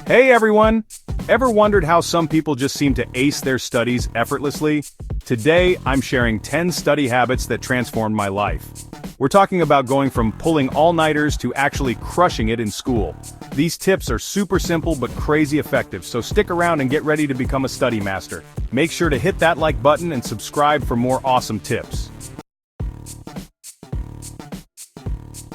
Hey everyone! Ever wondered how some people just seem to ace their studies effortlessly? Today, I'm sharing 10 study habits that transformed my life. We're talking about going from pulling all-nighters to actually crushing it in school. These tips are super simple but crazy effective, so stick around and get ready to become a study master. Make sure to hit that like button and subscribe for more awesome tips.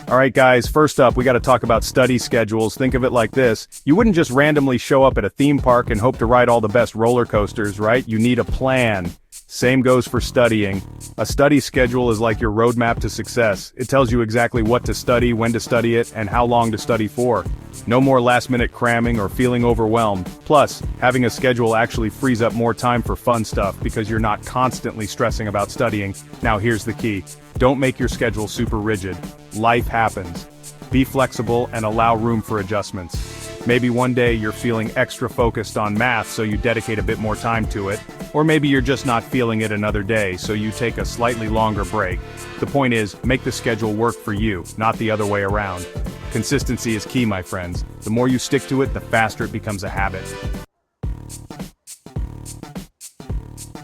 Alright guys, first up we gotta talk about study schedules. Think of it like this. You wouldn't just randomly show up at a theme park and hope to ride all the best roller coasters, right? You need a plan. Same goes for studying. A study schedule is like your roadmap to success. It tells you exactly what to study, when to study it, and how long to study for. No more last-minute cramming or feeling overwhelmed. Plus, having a schedule actually frees up more time for fun stuff because you're not constantly stressing about studying. Now here's the key. Don't make your schedule super rigid. Life happens. Be flexible and allow room for adjustments. Maybe one day you're feeling extra focused on math so you dedicate a bit more time to it, or maybe you're just not feeling it another day so you take a slightly longer break. The point is, make the schedule work for you, not the other way around. Consistency is key, my friends. The more you stick to it, the faster it becomes a habit.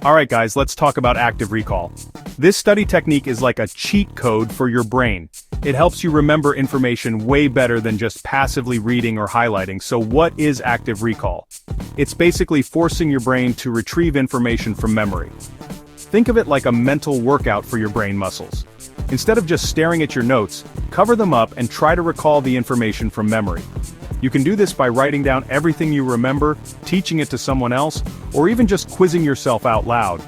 Alright guys, let's talk about active recall. This study technique is like a cheat code for your brain. It helps you remember information way better than just passively reading or highlighting. So what is active recall? It's basically forcing your brain to retrieve information from memory. Think of it like a mental workout for your brain muscles. Instead of just staring at your notes, cover them up and try to recall the information from memory. You can do this by writing down everything you remember, teaching it to someone else, or even just quizzing yourself out loud.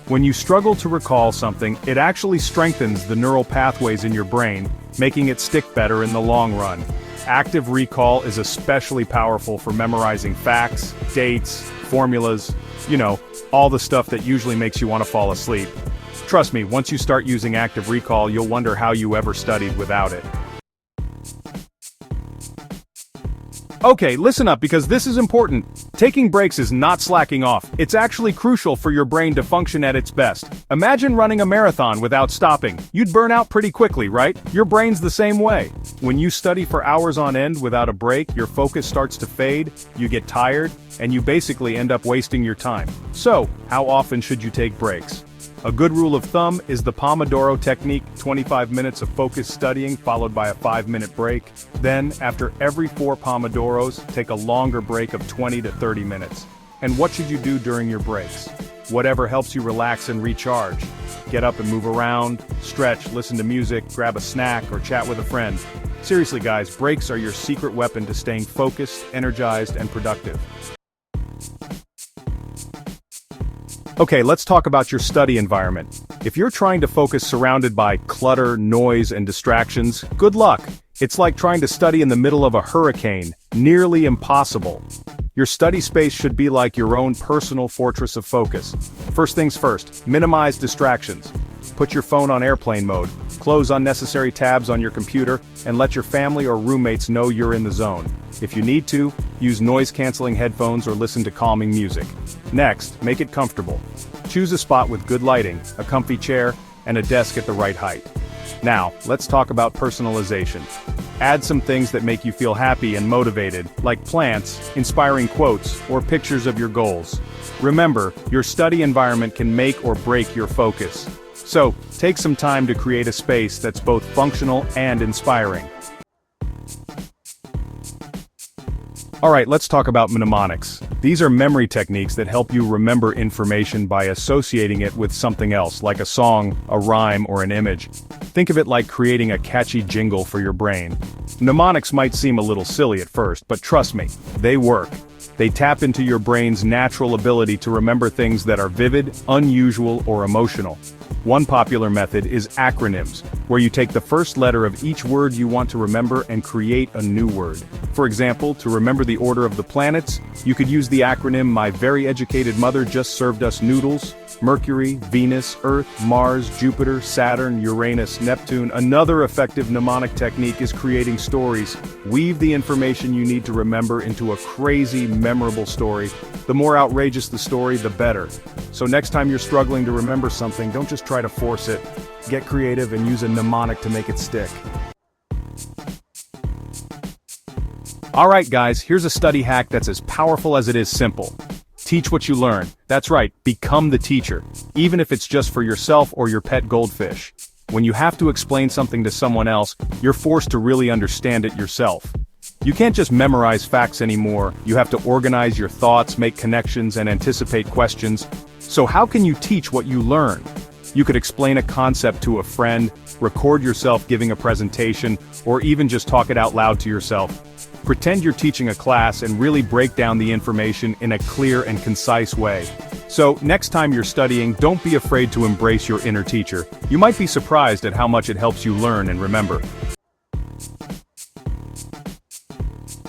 When you struggle to recall something, it actually strengthens the neural pathways in your brain, making it stick better in the long run. Active recall is especially powerful for memorizing facts, dates, formulas, all the stuff that usually makes you want to fall asleep. Trust me, once you start using active recall, you'll wonder how you ever studied without it. Okay, listen up because this is important. Taking breaks is not slacking off. It's actually crucial for your brain to function at its best. Imagine running a marathon without stopping. You'd burn out pretty quickly, right? Your brain's the same way. When you study for hours on end without a break, your focus starts to fade, you get tired, and you basically end up wasting your time. So, how often should you take breaks? A good rule of thumb is the Pomodoro technique, 25 minutes of focused studying followed by a 5-minute break. Then, after every 4 Pomodoros, take a longer break of 20 to 30 minutes. And what should you do during your breaks? Whatever helps you relax and recharge. Get up and move around, stretch, listen to music, grab a snack, or chat with a friend. Seriously guys, breaks are your secret weapon to staying focused, energized, and productive. Okay, let's talk about your study environment. If you're trying to focus surrounded by clutter, noise, and distractions, good luck. It's like trying to study in the middle of a hurricane, nearly impossible. Your study space should be like your own personal fortress of focus. First things first, minimize distractions. Put your phone on airplane mode, close unnecessary tabs on your computer, and let your family or roommates know you're in the zone. If you need to, use noise-canceling headphones or listen to calming music. Next, make it comfortable. Choose a spot with good lighting, a comfy chair, and a desk at the right height. Now, let's talk about personalization. Add some things that make you feel happy and motivated, like plants, inspiring quotes, or pictures of your goals. Remember, your study environment can make or break your focus. So, take some time to create a space that's both functional and inspiring. Alright, let's talk about mnemonics. These are memory techniques that help you remember information by associating it with something else, like a song, a rhyme, or an image. Think of it like creating a catchy jingle for your brain. Mnemonics might seem a little silly at first, but trust me, they work. They tap into your brain's natural ability to remember things that are vivid, unusual, or emotional. One popular method is acronyms, where you take the first letter of each word you want to remember and create a new word. For example, to remember the order of the planets, you could use the acronym My Very Educated Mother Just Served Us Noodles. Mercury, Venus, Earth, Mars, Jupiter, Saturn, Uranus, Neptune. Another effective mnemonic technique is creating stories. Weave the information you need to remember into a crazy, memorable story. The more outrageous the story, the better. So next time you're struggling to remember something, don't just try to force it. Get creative and use a mnemonic to make it stick. Alright guys, here's a study hack that's as powerful as it is simple. Teach what you learn. That's right, become the teacher. Even if it's just for yourself or your pet goldfish. When you have to explain something to someone else, you're forced to really understand it yourself. You can't just memorize facts anymore, you have to organize your thoughts, make connections, and anticipate questions. So how can you teach what you learn? You could explain a concept to a friend, record yourself giving a presentation, or even just talk it out loud to yourself. Pretend you're teaching a class and really break down the information in a clear and concise way. So, next time you're studying, don't be afraid to embrace your inner teacher. You might be surprised at how much it helps you learn and remember.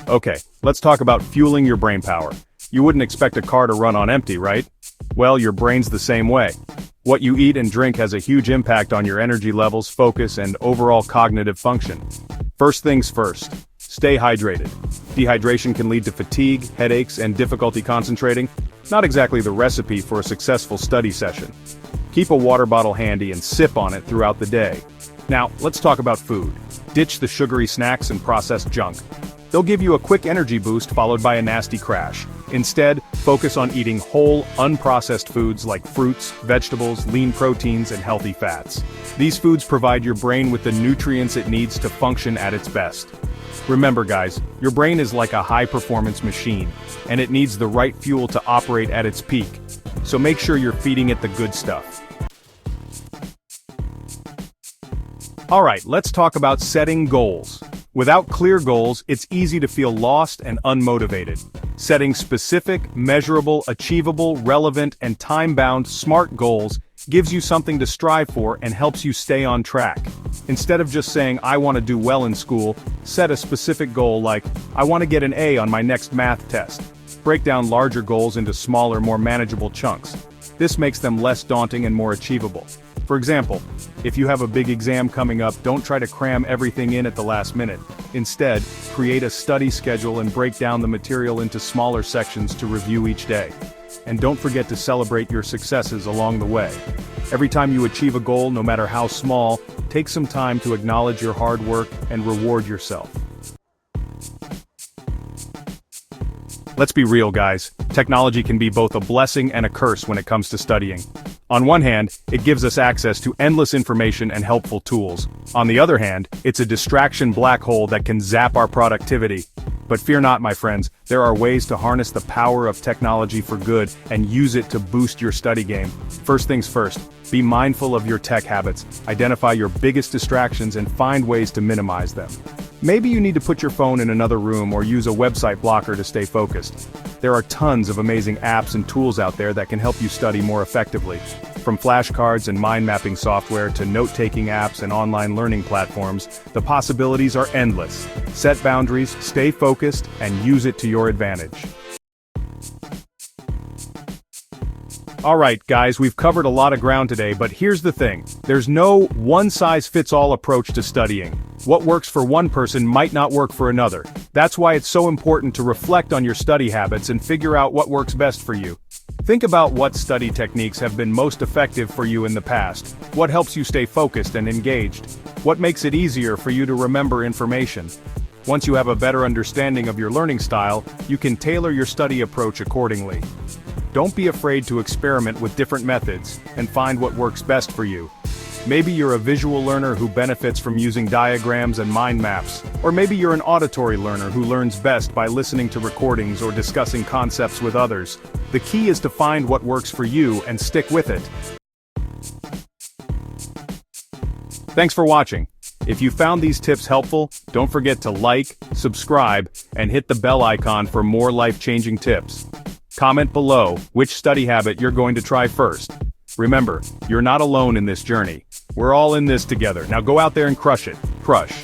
Okay, let's talk about fueling your brain power. You wouldn't expect a car to run on empty, right? Well, your brain's the same way. What you eat and drink has a huge impact on your energy levels, focus, and overall cognitive function. First things first, stay hydrated. Dehydration can lead to fatigue, headaches, and difficulty concentrating. Not exactly the recipe for a successful study session. Keep a water bottle handy and sip on it throughout the day. Now, let's talk about food. Ditch the sugary snacks and processed junk. They'll give you a quick energy boost followed by a nasty crash. Instead, focus on eating whole, unprocessed foods like fruits, vegetables, lean proteins, and healthy fats. These foods provide your brain with the nutrients it needs to function at its best. Remember guys, your brain is like a high-performance machine, and it needs the right fuel to operate at its peak. So make sure you're feeding it the good stuff. Alright, let's talk about setting goals. Without clear goals, it's easy to feel lost and unmotivated. Setting specific, measurable, achievable, relevant, and time-bound, SMART goals gives you something to strive for and helps you stay on track. Instead of just saying, I want to do well in school, set a specific goal like, I want to get an A on my next math test. Break down larger goals into smaller, more manageable chunks. This makes them less daunting and more achievable. For example, if you have a big exam coming up, don't try to cram everything in at the last minute. Instead, create a study schedule and break down the material into smaller sections to review each day. And don't forget to celebrate your successes along the way. Every time you achieve a goal, no matter how small, take some time to acknowledge your hard work and reward yourself. Let's be real guys, technology can be both a blessing and a curse when it comes to studying. On one hand, it gives us access to endless information and helpful tools. On the other hand, it's a distraction black hole that can zap our productivity. But fear not, my friends, there are ways to harness the power of technology for good and use it to boost your study game. First things first, be mindful of your tech habits, identify your biggest distractions and find ways to minimize them. Maybe you need to put your phone in another room or use a website blocker to stay focused. There are tons of amazing apps and tools out there that can help you study more effectively. From flashcards and mind mapping software to note-taking apps and online learning platforms, the possibilities are endless. Set boundaries, stay focused, and use it to your advantage. Alright guys, we've covered a lot of ground today, but here's the thing. There's no one-size-fits-all approach to studying. What works for one person might not work for another. That's why it's so important to reflect on your study habits and figure out what works best for you. Think about what study techniques have been most effective for you in the past. What helps you stay focused and engaged? What makes it easier for you to remember information? Once you have a better understanding of your learning style, you can tailor your study approach accordingly. Don't be afraid to experiment with different methods and find what works best for you. Maybe you're a visual learner who benefits from using diagrams and mind maps, or maybe you're an auditory learner who learns best by listening to recordings or discussing concepts with others. The key is to find what works for you and stick with it. Thanks for watching. If you found these tips helpful, don't forget to like, subscribe, and hit the bell icon for more life-changing tips. Comment below which study habit you're going to try first. Remember, you're not alone in this journey. We're all in this together. Now go out there and crush it. Crush.